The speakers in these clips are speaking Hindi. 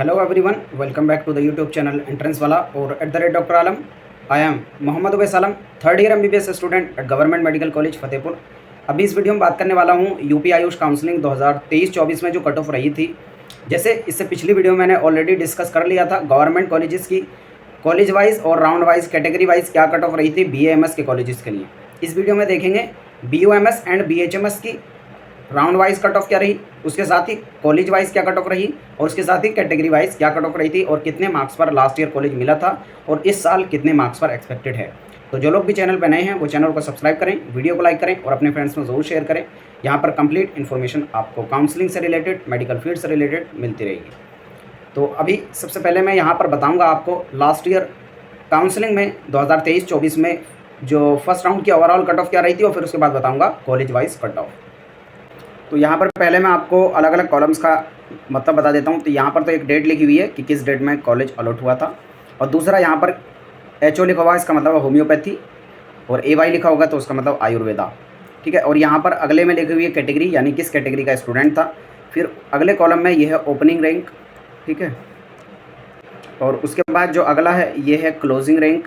Hello everyone, welcome back to the YouTube channel entrance वाला और @doctor Alam. I am Mohammad Uwais Alam, third year MBBS student at government medical college Fatehpur. अभी इस वीडियो में बात करने वाला हूँ यूपी आयुष काउंसलिंग 2023-24 में जो कट ऑफ रही थी। जैसे इससे पिछली वीडियो मैंने ऑलरेडी डिस्कस कर लिया था गवर्नमेंट कॉलेजेस की कॉलेज वाइज और राउंड वाइज कैटेगरी वाइज क्या कट ऑफ रही थी BAMS के कॉलेजेस के लिए। इस वीडियो में देखेंगे BOMS एंड BHMS की राउंड वाइज कट ऑफ क्या रही, उसके साथ ही कॉलेज वाइज क्या कट ऑफ रही और उसके साथ ही कैटेगरी वाइज क्या कट ऑफ रही थी और कितने मार्क्स पर लास्ट ईयर कॉलेज मिला था और इस साल कितने मार्क्स पर एक्सपेक्टेड है। तो जो लोग भी चैनल पर नए हैं वो चैनल को सब्सक्राइब करें, वीडियो को लाइक करें और अपने फ्रेंड्स में ज़रूर शेयर करें। यहाँ पर कंप्लीट इन्फॉर्मेशन आपको काउंसलिंग से रिलेटेड, मेडिकल फील्ड से रिलेटेड मिलती रहेगी। तो अभी सबसे पहले मैं यहाँ पर बताऊँगा आपको लास्ट ईयर काउंसलिंग में 2023-24 में जो फर्स्ट राउंड की ओवरऑल कट ऑफ क्या रही थी और फिर उसके बाद बताऊँगा कॉलेज वाइज कट ऑफ। तो यहाँ पर पहले मैं आपको अलग अलग कॉलम्स का मतलब बता देता हूँ। तो यहाँ पर तो एक डेट लिखी हुई है कि किस डेट में कॉलेज अलॉट हुआ था, और दूसरा यहाँ पर HO लिखा हुआ है, इसका मतलब होम्योपैथी, और AY लिखा होगा तो उसका मतलब आयुर्वेदा। ठीक है, और यहाँ पर अगले में लिखी हुई है कैटेगरी, यानी किस कैटेगरी का स्टूडेंट था। फिर अगले कॉलम में ये है ओपनिंग रैंक, ठीक है, और उसके बाद जो अगला है ये है क्लोजिंग रैंक।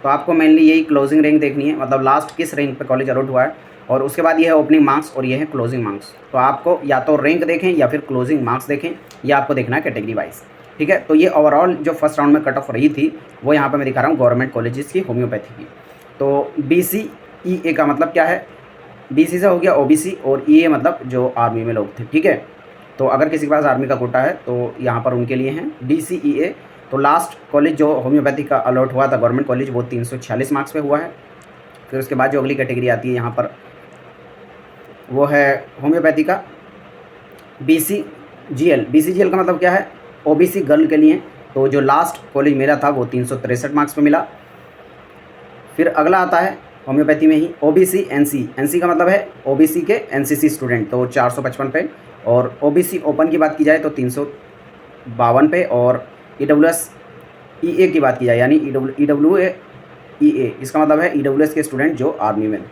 तो आपको मेनली यही क्लोजिंग रैंक देखनी है, मतलब लास्ट किस रैंक पे कॉलेज अलॉट हुआ है। और उसके बाद ये है ओपनिंग मार्क्स और ये है क्लोजिंग मार्क्स। तो आपको या तो रैंक देखें या फिर क्लोजिंग मार्क्स देखें, या आपको देखना है कैटेगरी वाइज। ठीक है, तो ये ओवरऑल जो फर्स्ट राउंड में कट ऑफ रही थी वो यहाँ पर मैं दिखा रहा हूँ गवर्नमेंट कॉलेजेस की होम्योपैथी की। तो BCEA का मतलब क्या है, BC से हो गया OBC और EA मतलब जो आर्मी में लोग थे। ठीक है, तो अगर किसी के पास आर्मी का कोटा है तो यहाँ पर उनके लिए हैं BCEA। तो लास्ट कॉलेज जो होम्योपैथी का अलॉट हुआ था गवर्नमेंट कॉलेज वो 346 मार्क्स पे हुआ है। फिर उसके बाद जो अगली कैटेगरी आती है यहाँ पर वो है होम्योपैथी का BCGL। BCGL का मतलब क्या है, OBC गर्ल के लिए। तो जो लास्ट कॉलेज मेरा था वो 363 मार्क्स पे मिला। फिर अगला आता है होम्योपैथी में ही OBC NC का मतलब है OBC के NCC स्टूडेंट, तो 455 पे। और OBC ओपन की बात की जाए तो 352 पे। और EWS EA की बात की जाए यानी EWA EA, इसका मतलब है EWS के स्टूडेंट जो आर्मी में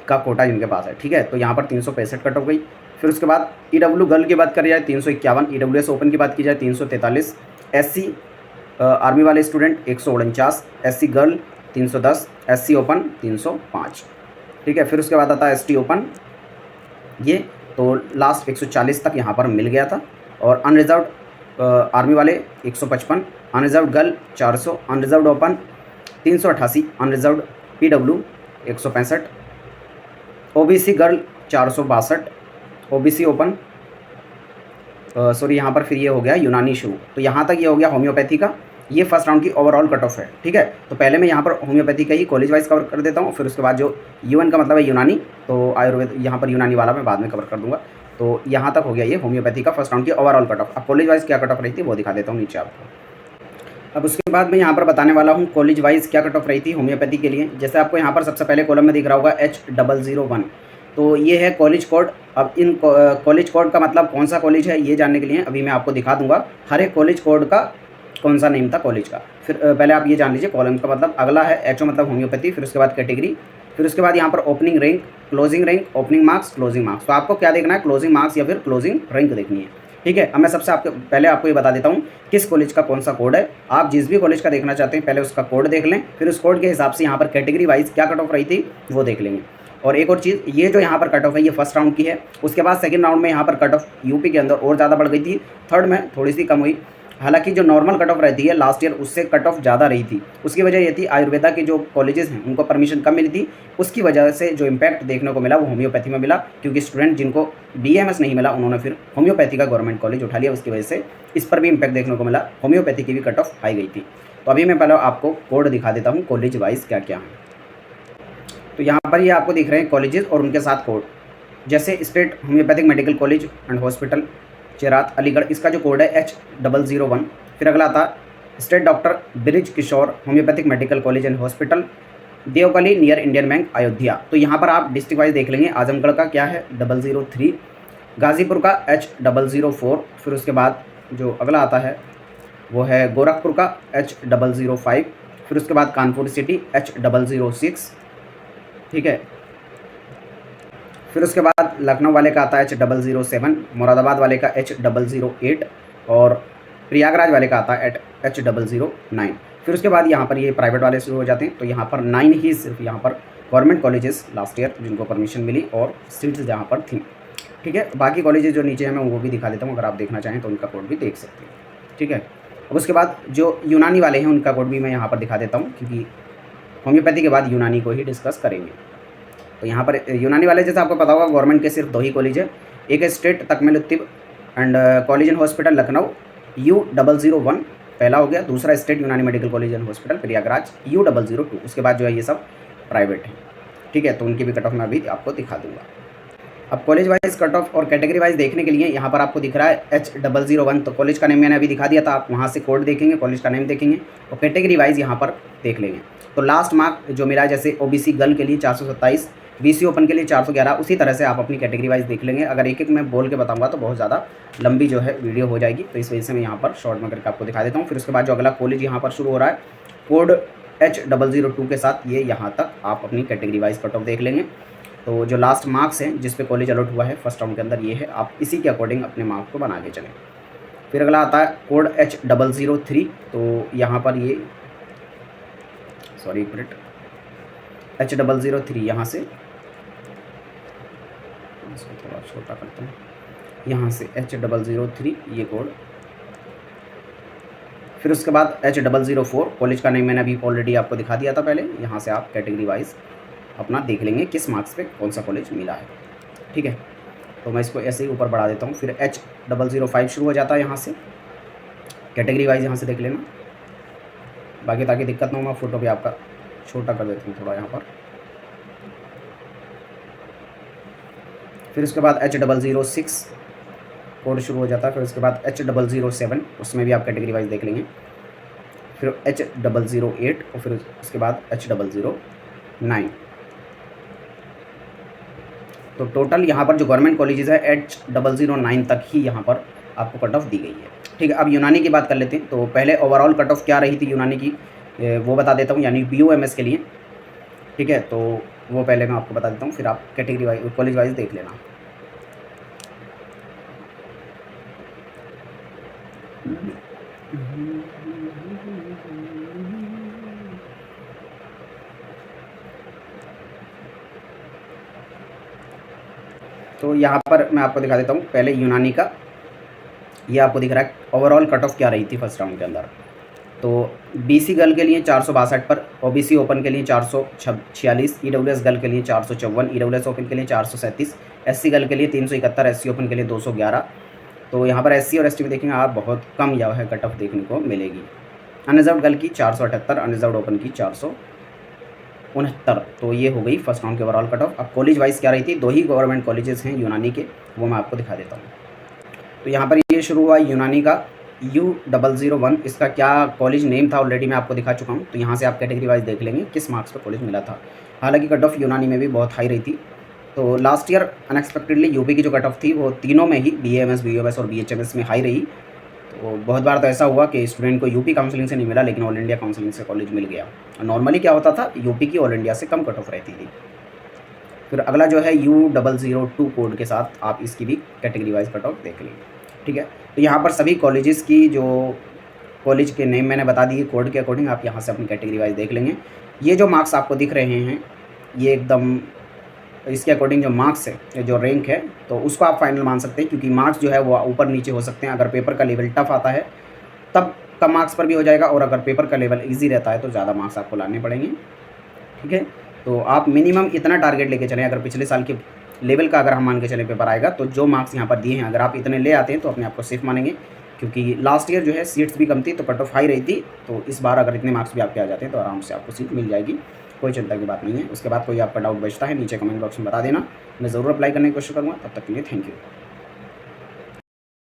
का कोटा जिनके पास है। ठीक है, तो यहाँ पर 365 कट ऑफ गई। फिर उसके बाद EW गर्ल की बात करी जाए 351, EWS ओपन की बात की जाए 343, SC आर्मी वाले student 149, SC girl 310, SC open 305। ठीक है, फिर उसके बाद आता है ST ओपन, ये तो लास्ट 140 तक यहाँ पर मिल गया था। और अनरिजर्व्ड आर्मी वाले 155, unreserved girl 400, unreserved open 388, unreserved PW 165, OBC girl 462, OBC open sorry यहाँ पर फिर ये हो गया यूनानी शुरू। तो यहाँ तक ये हो गया होम्योपैथी का, ये फर्स्ट राउंड की ओवरऑल कट ऑफ है। ठीक है, तो पहले मैं यहाँ पर होम्योपैथी का ही कॉलेज वाइज कवर कर देता हूँ, फिर उसके बाद जो UN का मतलब है यूनानी, तो आयुर्वेद यहाँ पर यूनानी वाला मैं बाद में कवर कर दूँगा। तो यहाँ तक हो गया ये होम्योपैथी का फर्स्ट राउंड की ओवरऑल कट ऑफ। अब कॉलेज वाइज क्या कट ऑफ रही थी वो दिखा देता हूँ नीचे आपको। अब उसके बाद मैं यहाँ पर बताने वाला हूँ कॉलेज वाइज क्या कट ऑफ रही थी होम्योपैथी के लिए। जैसे आपको यहाँ पर सबसे पहले कॉलम में दिख रहा होगा H001, तो ये है कॉलेज कोड। अब इन कॉलेज कोड का मतलब कौन सा कॉलेज है ये जानने के लिए अभी मैं आपको दिखा दूंगा हर एक कॉलेज कोड का कौन सा नेम था कॉलेज का। फिर पहले आप ये जान लीजिए कॉलम का मतलब। अगला है HO मतलब होम्योपैथी, फिर उसके बाद कैटेगरी, फिर उसके बाद यहाँ पर opening rank, closing rank, opening marks, closing marks. तो आपको क्या देखना है, क्लोजिंग मार्क्स या फिर क्लोजिंग रैंक देखनी है। ठीक है, अब मैं सबसे पहले आपको ये बता देता हूँ किस कॉलेज का कौन सा कोड है। आप जिस भी कॉलेज का देखना चाहते हैं पहले उसका कोड देख लें, फिर उस कोड के हिसाब से यहाँ पर कैटेगरी वाइज क्या कट ऑफ रही थी वो देख लेंगे। और एक और चीज़, ये जो यहाँ पर कट ऑफ है ये फर्स्ट राउंड की है। उसके बाद सेकंड राउंड में यहाँ पर कट ऑफ यूपी के अंदर और ज़्यादा बढ़ गई थी, थर्ड में थोड़ी सी कम हुई। हालांकि जो नॉर्मल कट ऑफ रहती है लास्ट ईयर उससे कट ऑफ ज़्यादा रही थी। उसकी वजह ये थी आयुर्वेदा के जो कॉलेजेस हैं उनको परमिशन कम मिली थी, उसकी वजह से जो इम्पैक्ट देखने को मिला वो होम्योपैथी में मिला, क्योंकि स्टूडेंट जिनको BAMS नहीं मिला उन्होंने फिर होम्योपैथी का गवर्नमेंट कॉलेज उठा लिया, उसकी वजह से इस पर भी इम्पैक्ट देखने को मिला, होम्योपैथी की भी कट ऑफ हाई गई थी। तो अभी मैं पहले आपको कोड दिखा देता हूँ कॉलेज वाइज क्या क्या है। तो यहाँ पर ये आपको दिख रहे हैं कॉलेजेस और उनके साथ कोड। जैसे state homoeopathic medical college and hospital Cherat Aligarh, इसका जो कोड है H001। फिर अगला आता state doctor Brij Kishore homoeopathic medical college and hospital Devkali near Indian bank Ayodhya. तो यहाँ पर आप डिस्ट्रिक्ट वाइज देख लेंगे। आजमगढ़ का क्या है 003, गाज़ीपुर का H004। फिर उसके बाद जो अगला आता है वो है गोरखपुर का H005। फिर उसके बाद कानपुर सिटी H006। ठीक है, फिर उसके बाद लखनऊ वाले का आता है H007, मुरादाबाद वाले का H008 और प्रयागराज वाले का आता है H009। फिर उसके बाद यहाँ पर ये प्राइवेट वाले शुरू हो जाते हैं। तो यहाँ पर 9 ही सिर्फ यहाँ पर गवर्नमेंट कॉलेजेस लास्ट ईयर जिनको परमिशन मिली और सीट्स जहाँ पर थी। ठीक है, बाकी कॉलेजेस जो नीचे हैं मैं वो भी दिखा देता हूँ, अगर आप देखना चाहें तो उनका कोड भी देख सकते हैं। ठीक है, अब उसके बाद जो यूनानी वाले हैं उनका कोड भी मैं यहाँ पर दिखा देता हूँ, क्योंकि होम्योपैथी के बाद यूनानी को ही डिस्कस करेंगे। तो यहाँ पर यूनानी वाले जैसे आपको पता होगा गवर्नमेंट के सिर्फ 2 ही कॉलेज है, एक है state Takmil Uttib and college and hospital Lucknow U001 पहला हो गया, दूसरा state Unani medical college and hospital Prayagraj U002। उसके बाद जो है ये सब प्राइवेट हैं। ठीक है, तो उनकी भी कट ऑफ मैं अभी आपको दिखा दूंगा। अब कॉलेज वाइज कट ऑफ और कैटेगरी वाइज देखने के लिए यहाँ पर आपको दिख रहा है H001। तो कॉलेज का नेम मैंने अभी दिखा दिया था, आप वहाँ से कोड देखेंगे, कॉलेज का नेम देखेंगे और कैटेगरी वाइज यहाँ पर देख लेंगे। तो लास्ट मार्क जो मिला है जैसे OBC गर्ल के लिए 427, BC ओपन के लिए 411, उसी तरह से आप अपनी कैटेगरी वाइज देख लेंगे। अगर एक एक मैं बोल के बताऊंगा तो बहुत ज़्यादा लंबी जो है वीडियो हो जाएगी, तो इस वजह से मैं यहाँ पर शॉर्ट में करके आपको दिखा देता हूँ। फिर उसके बाद जो अगला कॉलेज यहाँ पर शुरू हो रहा है कोड H002 के साथ, ये यहाँ तक आप अपनी कैटेगरी वाइज कट ऑफ देख लेंगे। तो जो लास्ट मार्क्स हैं जिस पे कॉलेज अलॉट हुआ है फर्स्ट राउंड के अंदर ये है, आप इसी के अकॉर्डिंग अपने मार्क्स को बना के चलें। फिर अगला आता है कोड H003। तो यहाँ पर ये एक मिनट H003 यहाँ से इसको थोड़ा छोटा करते हैं, यहाँ से H003 ये कोड। फिर उसके बाद H004 कॉलेज का नेम मैंने अभी ऑलरेडी आपको दिखा दिया था पहले। यहाँ से आप कैटेगरी वाइज अपना देख लेंगे किस मार्क्स पे कौन सा कॉलेज मिला है। ठीक है, तो मैं इसको ऐसे ही ऊपर बढ़ा देता हूँ। फिर H005 शुरू हो जाता है यहाँ से, कैटेगरी वाइज यहाँ से देख लेना, बाकी ताकि दिक्कत ना हो मैं फ़ोटो भी आपका छोटा कर देता हूँ थोड़ा यहाँ पर। फिर उसके बाद H006 कोड शुरू हो जाता है। फिर उसके बाद H007 उसमें भी आप कैटेगरी वाइज देख लेंगे। फिर H008 और फिर उसके बाद H009। तो टोटल यहाँ पर जो गवर्नमेंट कॉलेजेस है H009 तक ही यहाँ पर आपको कट ऑफ दी गई है। ठीक है, अब यूनानी की बात कर लेते हैं। तो पहले ओवरऑल कट ऑफ क्या रही थी यूनानी की वो बता देता हूँ, यानी BOMS के लिए। ठीक है, तो वो पहले मैं आपको बता देता हूँ, फिर आप कैटेगरी वाइज कॉलेज वाइज देख लेना। तो यहाँ पर मैं आपको दिखा देता हूँ पहले यूनानी का, ये आपको दिख रहा है ओवरऑल कट ऑफ क्या रही थी फर्स्ट राउंड के अंदर। तो BC गर्ल के लिए 462 पर, OBC ओपन के लिए 446, EWS गर्ल के लिए 454, EWS ओपन के लिए 437, SC गर्ल के लिए 371, SC ओपन के लिए 211। तो यहाँ पर SC और ST में देखेंगे आप बहुत कम यह है कट ऑफ देखने को मिलेगी। अनरिजर्व गर्ल की 478, अनरिजर्व ओपन की 469। तो ये हो गई फर्स्ट राउंड के ओवरऑल कट ऑफ। अब कॉलेज वाइज क्या रही थी, 2 ही गवर्नमेंट कॉलेजेस हैं यूनानी के, वो मैं आपको दिखा देता हूँ। तो यहाँ पर ये शुरू हुआ यूनानी का U001, इसका क्या कॉलेज नेम था ऑलरेडी मैं आपको दिखा चुका हूँ। तो यहाँ से आप कैटेगरी वाइज देख लेंगे किस मार्क्स पे कॉलेज मिला था। हालांकि कट ऑफ यूनानी में भी बहुत हाई रही थी। तो लास्ट ईयर अनएक्सपेक्टेडली यूपी की जो कट ऑफ थी वो तीनों में ही BAMS, BOMS और BHMS में हाई रही। तो बहुत बार तो ऐसा हुआ कि स्टूडेंट को यूपी काउंसलिंग से नहीं मिला, लेकिन ऑल इंडिया काउंसलिंग से कॉलेज मिल गया। नॉर्मली क्या होता था, यूपी की ऑल इंडिया से कम कट ऑफ रहती थी। फिर अगला जो है U002 कोड के साथ आप इसकी भी कैटेगरी वाइज कट ऑफ देख लेंगे। ठीक है, तो यहाँ पर सभी कॉलेजेस की जो कॉलेज के नेम मैंने बता दिए कोड के अकॉर्डिंग, आप यहाँ से अपनी कैटेगरी वाइज देख लेंगे। ये जो मार्क्स आपको दिख रहे हैं ये एकदम इसके अकॉर्डिंग जो मार्क्स है, जो रैंक है, तो उसको आप फाइनल मान सकते हैं, क्योंकि मार्क्स जो है वो ऊपर नीचे हो सकते हैं। अगर पेपर का लेवल टफ आता है तब कम मार्क्स पर भी हो जाएगा, और अगर पेपर का लेवल ईजी रहता है तो ज़्यादा मार्क्स आपको लाने पड़ेंगे। ठीक है, तो आप मिनिमम इतना टारगेट लेके चलें। अगर पिछले साल के लेवल का अगर हम मान के चले पेपर आएगा, तो जो मार्क्स यहाँ पर दिए हैं अगर आप इतने ले आते हैं तो अपने आप को सेफ मानेंगे, क्योंकि लास्ट ईयर जो है सीट्स भी कम थी तो कट ऑफ हाई रही थी। तो इस बार अगर इतने मार्क्स भी आपके आ जाते हैं तो आराम से आपको सीट मिल जाएगी, कोई चिंता की बात नहीं है। उसके बाद कोई आपका डाउट बचता है नीचे कमेंट बॉक्स में बता देना, मैं ज़रूर अप्लाई करने की कोशिश करूँगा। तब तक के लिए थैंक यू।